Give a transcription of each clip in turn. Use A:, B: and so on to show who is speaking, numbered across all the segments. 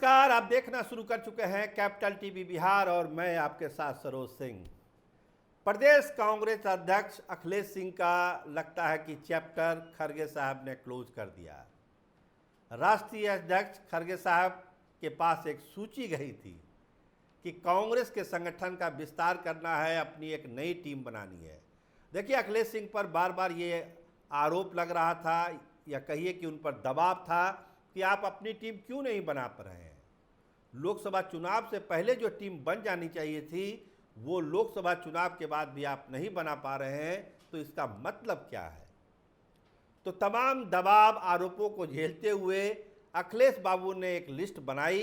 A: नमस्कार, आप देखना शुरू कर चुके हैं कैपिटल टीवी बिहार और मैं आपके साथ सरोज सिंह। प्रदेश कांग्रेस अध्यक्ष अखिलेश सिंह का लगता है कि चैप्टर खरगे साहब ने क्लोज कर दिया। राष्ट्रीय अध्यक्ष खरगे साहब के पास एक सूची गई थी कि कांग्रेस के संगठन का विस्तार करना है, अपनी एक नई टीम बनानी है। देखिए, अखिलेश सिंह पर बार बार ये आरोप लग रहा था या कहिए कि उन पर दबाव था कि आप अपनी टीम क्यों नहीं बना पा रहे हैं। लोकसभा चुनाव से पहले जो टीम बन जानी चाहिए थी वो लोकसभा चुनाव के बाद भी आप नहीं बना पा रहे हैं, तो इसका मतलब क्या है। तो तमाम दबाव आरोपों को झेलते हुए अखिलेश बाबू ने एक लिस्ट बनाई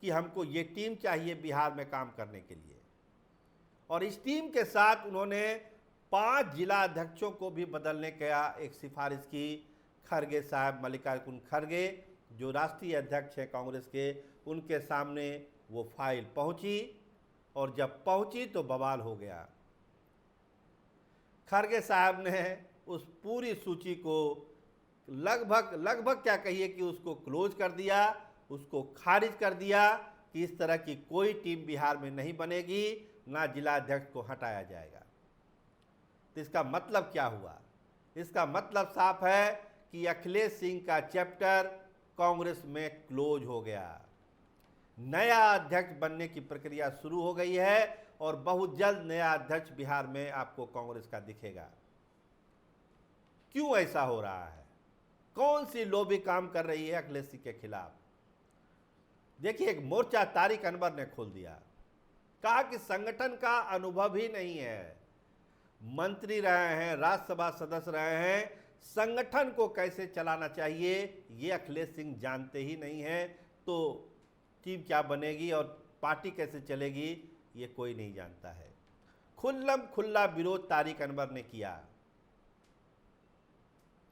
A: कि हमको ये टीम चाहिए बिहार में काम करने के लिए, और इस टीम के साथ उन्होंने 5 जिला अध्यक्षों को भी बदलने का एक सिफारिश की। खरगे साहब, मल्लिकार्जुन खरगे जो राष्ट्रीय अध्यक्ष हैं कांग्रेस के, उनके सामने वो फाइल पहुंची और जब पहुंची तो बवाल हो गया। खरगे साहब ने उस पूरी सूची को लगभग क्या कहिए कि उसको क्लोज कर दिया, उसको खारिज कर दिया कि इस तरह की कोई टीम बिहार में नहीं बनेगी, ना जिला अध्यक्ष को हटाया जाएगा। तो इसका मतलब क्या हुआ? इसका मतलब साफ है कि अखिलेश सिंह का चैप्टर कांग्रेस में क्लोज हो गया। नया अध्यक्ष बनने की प्रक्रिया शुरू हो गई है और बहुत जल्द नया अध्यक्ष बिहार में आपको कांग्रेस का दिखेगा। क्यों ऐसा हो रहा है? कौन सी लॉबी काम कर रही है अखिलेश सिंह के खिलाफ? देखिए, एक मोर्चा तारिक अनवर ने खोल दिया, कहा कि संगठन का अनुभव ही नहीं है, मंत्री रहे हैं, राज्यसभा सदस्य रहे हैं, संगठन को कैसे चलाना चाहिए ये अखिलेश सिंह जानते ही नहीं हैं, तो टीम क्या बनेगी और पार्टी कैसे चलेगी ये कोई नहीं जानता है। खुल्ला विरोध तारिक अनवर ने किया।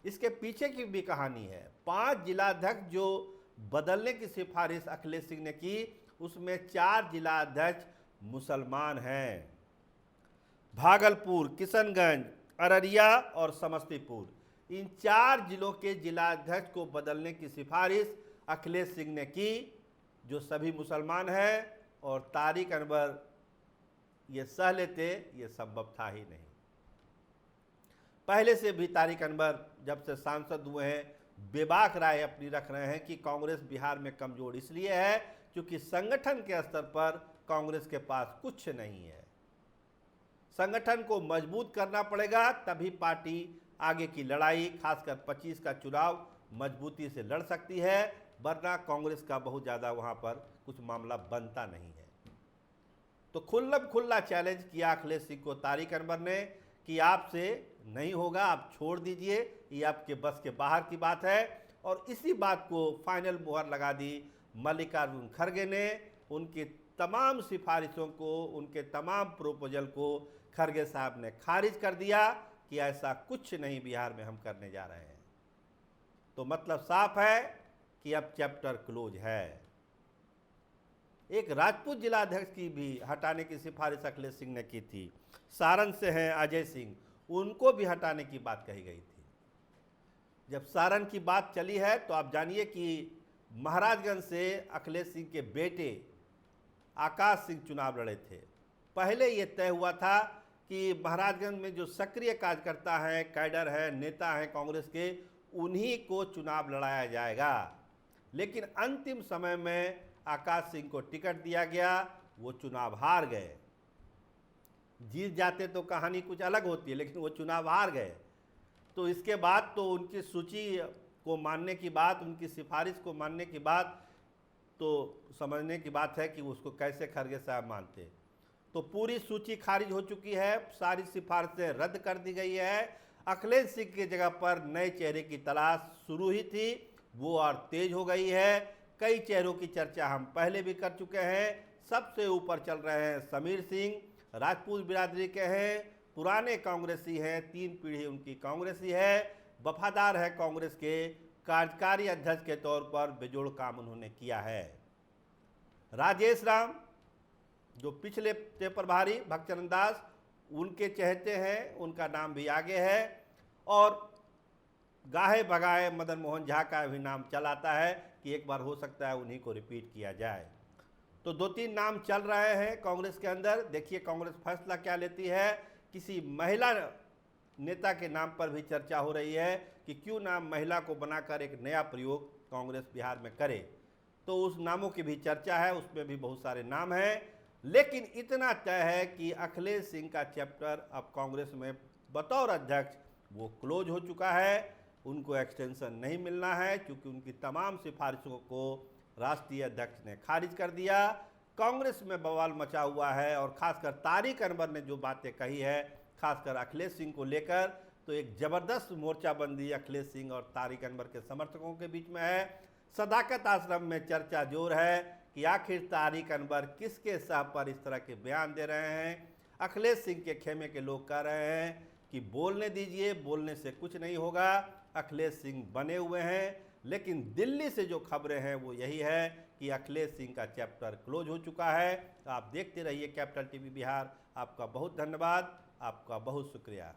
A: इसके पीछे की भी कहानी है। 5 जिलाध्यक्ष जो बदलने की सिफारिश अखिलेश सिंह ने की, उसमें 4 जिलाध्यक्ष मुसलमान हैं। भागलपुर, किशनगंज, अररिया और समस्तीपुर, इन 4 जिलों के जिलाध्यक्ष को बदलने की सिफारिश अखिलेश सिंह ने की, जो सभी मुसलमान हैं, और तारिक अनवर ये सह लेते, ये संभव था ही नहीं। पहले से भी तारिक अनवर जब से सांसद हुए हैं बेबाक राय अपनी रख रहे हैं कि कांग्रेस बिहार में कमजोर इसलिए है क्योंकि संगठन के स्तर पर कांग्रेस के पास कुछ नहीं है। संगठन को मजबूत करना पड़ेगा, तभी पार्टी आगे की लड़ाई, खासकर 25 का चुनाव मजबूती से लड़ सकती है, वरना कांग्रेस का बहुत ज़्यादा वहाँ पर कुछ मामला बनता नहीं है। तो खुला चैलेंज किया अखिलेश सिंह को तारिक अनवर ने कि आपसे नहीं होगा, आप छोड़ दीजिए, ये आपके बस के बाहर की बात है। और इसी बात को फाइनल मुहर लगा दी मल्लिकार्जुन खरगे ने। उनकी तमाम सिफारिशों को, उनके तमाम प्रोपोजल को खरगे साहब ने खारिज कर दिया कि ऐसा कुछ नहीं बिहार में हम करने जा रहे हैं। तो मतलब साफ है कि अब चैप्टर क्लोज है। एक राजपूत जिलाध्यक्ष की भी हटाने की सिफारिश अखिलेश सिंह ने की थी। सारण से हैं अजय सिंह, उनको भी हटाने की बात कही गई थी। जब सारण की बात चली है तो आप जानिए कि महाराजगंज से अखिलेश सिंह के बेटे आकाश सिंह चुनाव लड़े थे। पहले ये तय हुआ था कि महाराजगंज में जो सक्रिय कार्यकर्ता हैं, कैडर हैं, नेता हैं कांग्रेस के, उन्हीं को चुनाव लड़ाया जाएगा। लेकिन अंतिम समय में आकाश सिंह को टिकट दिया गया, वो चुनाव हार गए। जीत जाते तो कहानी कुछ अलग होती है, लेकिन वो चुनाव हार गए। तो इसके बाद तो उनकी सूची को मानने की बात, उनकी सिफारिश को मानने की बात तो समझने की बात है कि उसको कैसे खरगे साहब मानते। तो पूरी सूची खारिज हो चुकी है, सारी सिफारिशें रद्द कर दी गई है। अखिलेश सिंह की जगह पर नए चेहरे की तलाश शुरू ही थी, वो और तेज हो गई है। कई चेहरों की चर्चा हम पहले भी कर चुके हैं। सबसे ऊपर चल रहे हैं समीर सिंह, राजपूत बिरादरी के हैं, पुराने कांग्रेसी हैं, 3 पीढ़ी उनकी कांग्रेसी है, वफादार है कांग्रेस के, कार्यकारी अध्यक्ष के तौर पर बेजोड़ काम उन्होंने किया है। राजेश राम जो पिछले प्रभारी भक्तचरण दास उनके चहेते हैं, उनका नाम भी आगे है। और गाहे भगाए मदन मोहन झा का भी नाम चल आता है कि एक बार हो सकता है उन्हीं को रिपीट किया जाए। तो 2-3 नाम चल रहे हैं कांग्रेस के अंदर। देखिए कांग्रेस फैसला क्या लेती है। किसी महिला नेता के नाम पर भी चर्चा हो रही है कि क्यों ना महिला को बनाकर एक नया प्रयोग कांग्रेस बिहार में करे। तो उस नामों की भी चर्चा है, उसमें भी बहुत सारे नाम हैं। लेकिन इतना तय है कि अखिलेश सिंह का चैप्टर अब कांग्रेस में बतौर अध्यक्ष वो क्लोज हो चुका है। उनको एक्सटेंशन नहीं मिलना है क्योंकि उनकी तमाम सिफारिशों को राष्ट्रीय अध्यक्ष ने खारिज कर दिया। कांग्रेस में बवाल मचा हुआ है और खासकर तारिक अनवर ने जो बातें कही है खासकर अखिलेश सिंह को लेकर, तो एक ज़बरदस्त मोर्चाबंदी अखिलेश सिंह और तारिक अनवर के समर्थकों के बीच में है। सदाकत आश्रम में चर्चा जोर है कि आखिर तारिक अनवर किसके सह पर इस तरह के बयान दे रहे हैं। अखिलेश सिंह के खेमे के लोग कह रहे हैं कि बोलने दीजिए, बोलने से कुछ नहीं होगा, अखिलेश सिंह बने हुए हैं। लेकिन दिल्ली से जो खबरें हैं वो यही है कि अखिलेश सिंह का चैप्टर क्लोज हो चुका है। आप देखते रहिए कैपिटल टीवी बिहार। आपका बहुत धन्यवाद, आपका बहुत शुक्रिया।